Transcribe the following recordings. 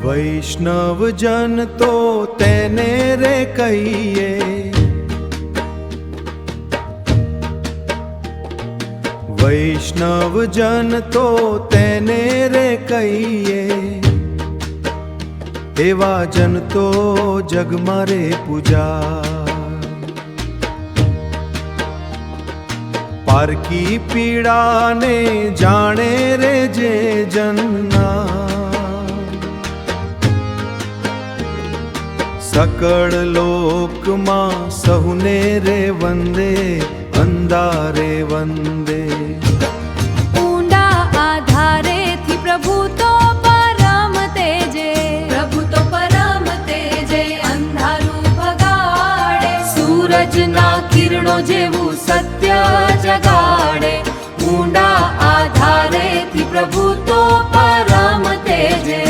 वैष्णव जन तो तेने रे कहिए, वैष्णव जन तो तेने रे कहिए, एवा जन तो जग मारे पूजा। पार की पीड़ा ने जाने रे जे जनना, सकल लोक मां सहुने रे वंदे, अंधारे वंदे। ऊंडा आधारे थी प्रभु तो परम तेजे, प्रभु तो परम तेजे अंधारू भगाड़े, सूरज ना किरणों जेवू सत्य जगाड़े। ऊंडा आधारे थी प्रभु तो परम तेजे।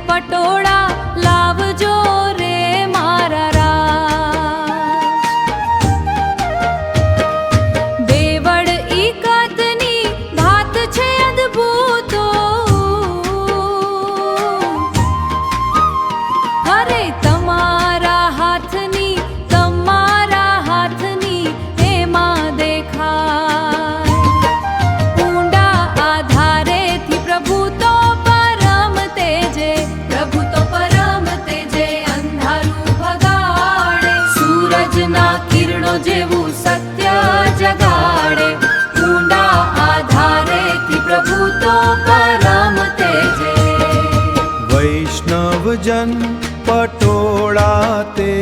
पटोड़ा लावजो रे मारा राज, बेवड़ इकतनी भात छे अद्भुतो, अरे तमारा हाथनी हेमा देखाय। ऊंडा आधारे थी प्रभु तो परम तेजे, प्रभु तो परम तेजे अंधारू भगाड़े, सूरज ना किरणों जेवू सत्य जगाड़े। ऊंडा आधारे थी प्रभु तो परम तेजे। वैष्णव जन पटोड़ा ते